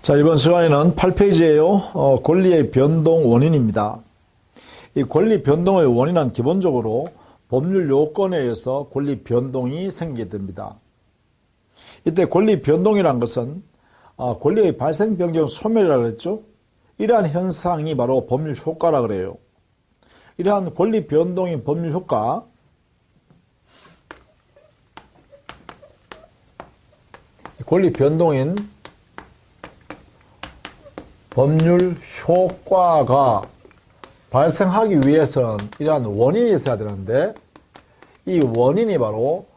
자, 이번 시간에는 8페이지에요. 권리의 변동 원인입니다. 이 권리 변동의 원인은 기본적으로 법률 요건에 의해서 권리 변동이 생기게 됩니다. 이때 권리 변동이란 것은 권리의 발생 변경 소멸이라고 했죠. 이러한 현상이 바로 법률 효과라 그래요. 이러한 권리 변동인 법률 효과, 권리 변동인 법률 효과가 발생하기 위해서는 이러한 원인이 있어야 되는데, 이 원인이 바로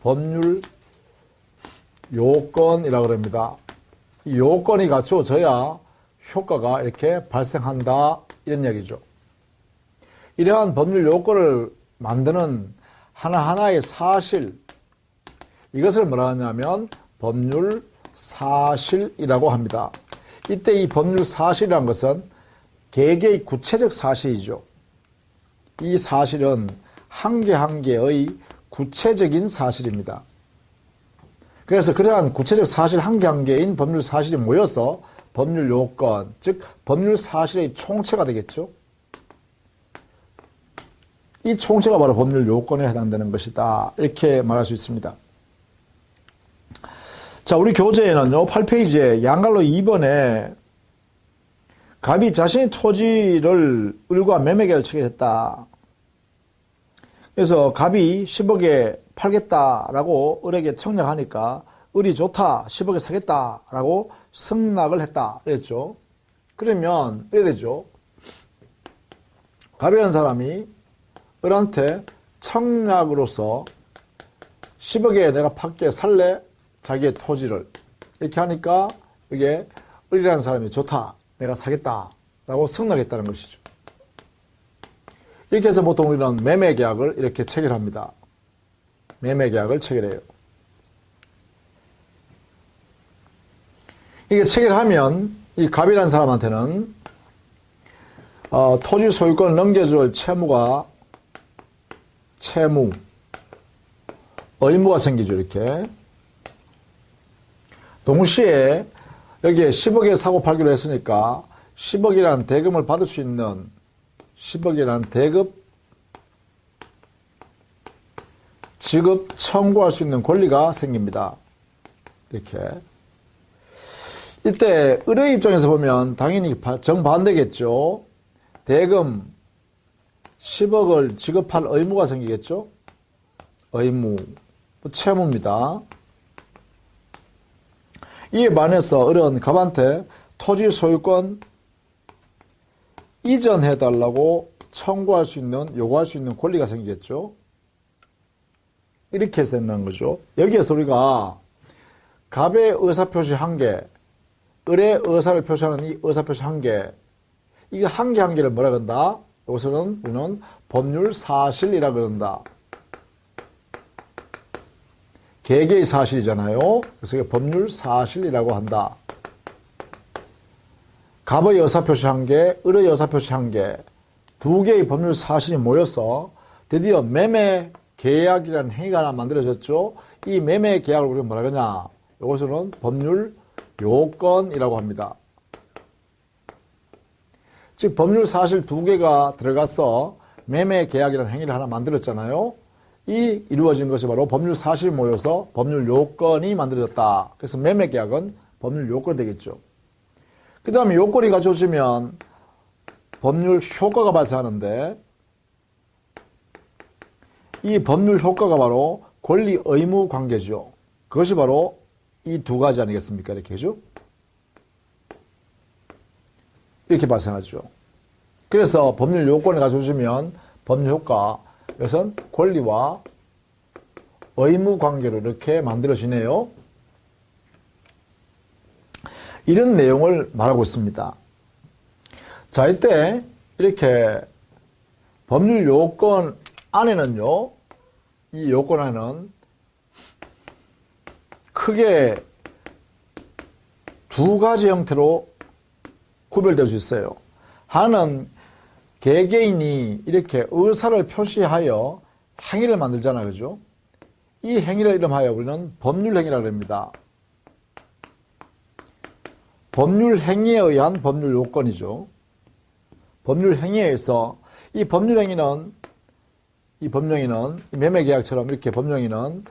법률 요건이라고 합니다. 이 요건이 갖춰져야 효과가 이렇게 발생한다, 이런 얘기죠. 이러한 법률 요건을 만드는 하나하나의 사실, 이것을 뭐라 하냐면 법률 사실이라고 합니다. 이때 이 법률 사실이라는 것은 개개의 구체적 사실이죠. 이 사실은 한 개 한 개의 구체적인 사실입니다. 그래서 그러한 구체적 사실 한 개 한 개인 법률 사실이 모여서 법률 요건, 즉 법률 사실의 총체가 되겠죠. 이 총체가 바로 법률 요건에 해당되는 것이다, 이렇게 말할 수 있습니다. 자, 우리 교재에는요, 8페이지에 양갈로 2번에 갑이 자신의 토지를 을과 매매계약을 체결했다. 그래서 갑이 10억에 팔겠다라고 을에게 청약하니까 을이 좋다, 10억에 사겠다라고 승낙을 했다, 그랬죠. 그러면 이래 되죠. 갑이라는 사람이 을한테 청약으로서 10억에 내가 팔게, 살래? 자기의 토지를. 이렇게 하니까 이게 을이라는 사람이 좋다, 내가 사겠다라고 승낙했다는 것이죠. 이렇게 해서 보통 우리는 매매계약을 이렇게 체결합니다. 매매계약을 체결해요. 이게 체결하면 이 갑이라는 사람한테는 토지 소유권을 넘겨줄 채무, 의무가 생기죠. 이렇게. 동시에 여기에 10억에 사고 팔기로 했으니까 10억이라는 대금을 받을 수 있는 10억이라는 대급 지급 청구할 수 있는 권리가 생깁니다. 이렇게. 이때 을의 입장에서 보면 당연히 정반대겠죠. 대금 10억을 지급할 의무가 생기겠죠. 의무, 채무입니다. 이에 반해서 을은 갑한테 토지 소유권 이전해달라고 청구할 수 있는, 요구할 수 있는 권리가 생기겠죠. 이렇게 해서 된다는 거죠. 여기에서 우리가 갑의 의사표시 한 개, 을의 의사를 표시하는 이 의사표시 한 개, 이게 한 개 한 개를 뭐라 그런다? 여기서는 우리는 법률 사실이라 그런다. 개개의 사실이잖아요. 그래서 이게 법률 사실이라고 한다. 갑의 의사표시 한 개, 을의 의사표시 한 개, 두 개의 법률 사실이 모여서 드디어 매매 계약이라는 행위가 하나 만들어졌죠. 이 매매 계약을 우리가 뭐라 그러냐? 이것은 법률 요건이라고 합니다. 즉 법률 사실 두 개가 들어가서 매매 계약이라는 행위를 하나 만들었잖아요. 이 이루어진 것이 바로 법률 사실이 모여서 법률 요건이 만들어졌다. 그래서 매매 계약은 법률 요건이 되겠죠. 그 다음에 요건이 갖춰지면 법률 효과가 발생하는데, 이 법률 효과가 바로 권리 의무 관계죠. 그것이 바로 이 두 가지 아니겠습니까? 이렇게 죠. 이렇게 발생하죠. 그래서 법률 요건을 갖춰지면 법률 효과, 이것은 권리와 의무 관계로 이렇게 만들어지네요. 이런 내용을 말하고 있습니다. 자, 이때 이렇게 법률 요건 안에는요, 이 요건 안에는 크게 두 가지 형태로 구별될 수 있어요. 하나는 개개인이 이렇게 의사를 표시하여 행위를 만들잖아요. 그죠? 이 행위를 이름하여 우리는 법률 행위라고 합니다. 법률 행위에 의한 법률 요건이죠. 법률 행위에 의해서 이 법률 행위는 매매계약처럼 이렇게 법률 행위는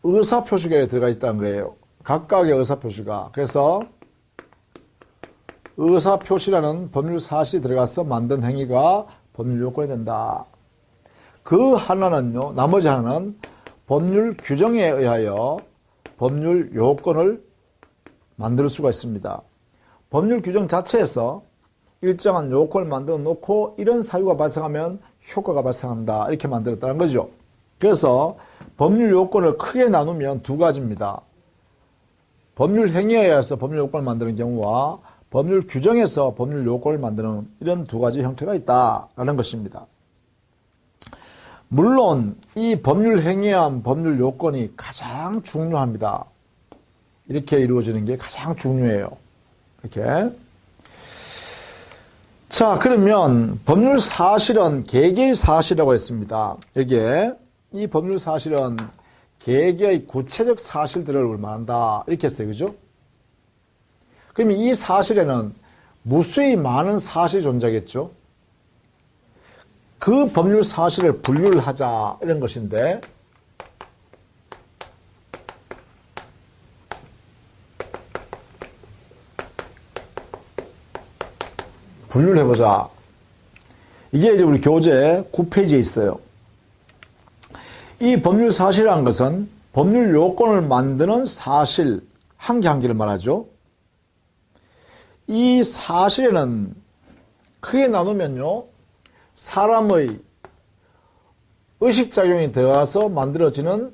의사표시가 들어가 있다는 거예요. 각각의 의사표시가. 그래서 의사표시라는 법률 사실이 들어가서 만든 행위가 법률 요건이 된다. 그 하나는요, 나머지 하나는 법률 규정에 의하여 법률 요건을 만들 수가 있습니다. 법률 규정 자체에서 일정한 요건을 만들어 놓고 이런 사유가 발생하면 효과가 발생한다. 이렇게 만들었다는 거죠. 그래서 법률 요건을 크게 나누면 두 가지입니다. 법률 행위에 의해서 법률 요건을 만드는 경우와 법률 규정에서 법률 요건을 만드는 이런 두 가지 형태가 있다라는 것입니다. 물론 이 법률 행위에 의한 법률 요건이 가장 중요합니다. 이렇게 이루어지는 게 가장 중요해요. 이렇게. 자, 그러면 법률 사실은 개개의 사실이라고 했습니다. 여기에 이 법률 사실은 개개의 구체적 사실들을 말한다. 이렇게 했어요. 그죠? 그러면 이 사실에는 무수히 많은 사실이 존재하겠죠? 그 법률 사실을 분류를 하자. 이런 것인데, 분류를 해보자. 이게 이제 우리 교재 9페이지에 있어요. 이 법률 사실이라는 것은 법률 요건을 만드는 사실 한 개 한 개를 말하죠. 이 사실에는 크게 나누면요, 사람의 의식작용이 들어가서 만들어지는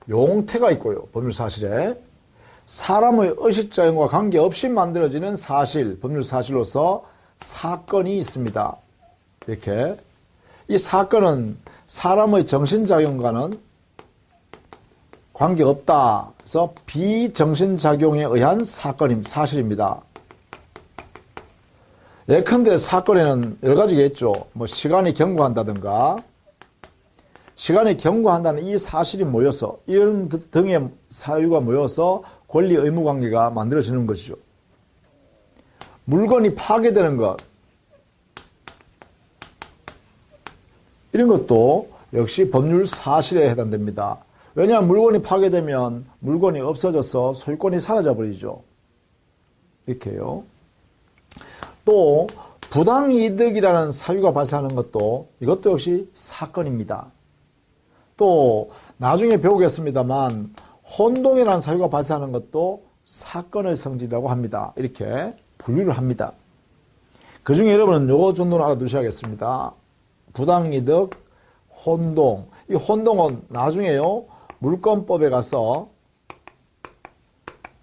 용태가 있고요. 법률 사실에 사람의 의식작용과 관계없이 만들어지는 사실, 법률 사실로서 사건이 있습니다. 이렇게 이 사건은 사람의 정신작용과는 관계없다. 그래서 비정신작용에 의한 사실입니다. 예컨대 사건에는 여러 가지가 있죠. 뭐 시간이 경과한다든가, 시간이 경과한다는 이 사실이 모여서 이런 등의 사유가 모여서 권리 의무 관계가 만들어지는 것이죠. 물건이 파괴되는 것, 이런 것도 역시 법률 사실에 해당됩니다. 왜냐하면 물건이 파괴되면 물건이 없어져서 소유권이 사라져버리죠. 이렇게요. 또 부당이득이라는 사유가 발생하는 것도 이것도 역시 사건입니다. 또 나중에 배우겠습니다만 혼동이라는 사유가 발생하는 것도 사건의 성질이라고 합니다. 이렇게 분류를 합니다. 그 중에 여러분은 요거 정도는 알아두셔야겠습니다. 부당이득, 혼동. 이 혼동은 나중에요, 물권법에 가서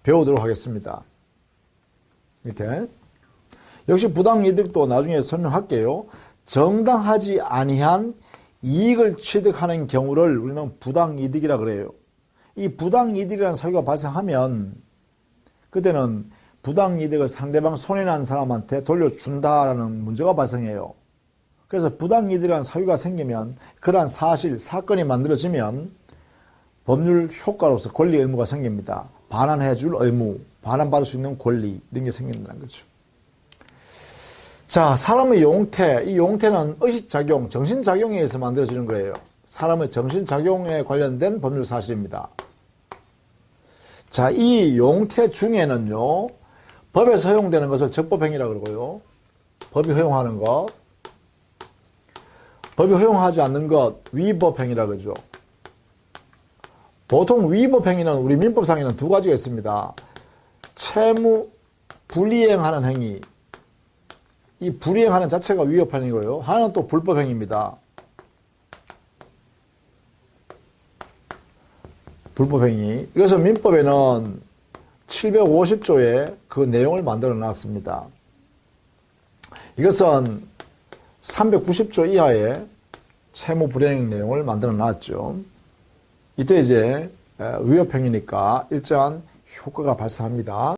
배우도록 하겠습니다. 이렇게. 역시 부당이득도 나중에 설명할게요. 정당하지 아니한 이익을 취득하는 경우를 우리는 부당이득이라 그래요. 이 부당이득이라는 사유가 발생하면 그때는 부당이득을 상대방 손해난 사람한테 돌려준다라는 문제가 발생해요. 그래서 부당이득이라는 사유가 생기면 그러한 사건이 만들어지면 법률 효과로서 권리 의무가 생깁니다. 반환해 줄 의무, 반환받을 수 있는 권리, 이런 게 생긴다는 거죠. 자, 사람의 용태, 이 용태는 의식작용, 정신작용에 의해서 만들어지는 거예요. 사람의 정신작용에 관련된 법률 사실입니다. 자, 이 용태 중에는요, 법에서 허용되는 것을 적법행위라고 그러고요. 법이 허용하는 것, 법이 허용하지 않는 것, 위법행위라고 그러죠. 보통 위법행위는 우리 민법상에는 두 가지가 있습니다. 채무 불이행하는 행위, 이 불이행하는 자체가 위법행위고요. 하나는 또 불법행위입니다. 불법행위. 그래서 민법에는 750조에 그 내용을 만들어 놨습니다. 이것은 390조 이하의 채무 불이행 내용을 만들어 놨죠. 이때 이제 위법행위니까 일정한 효과가 발생합니다.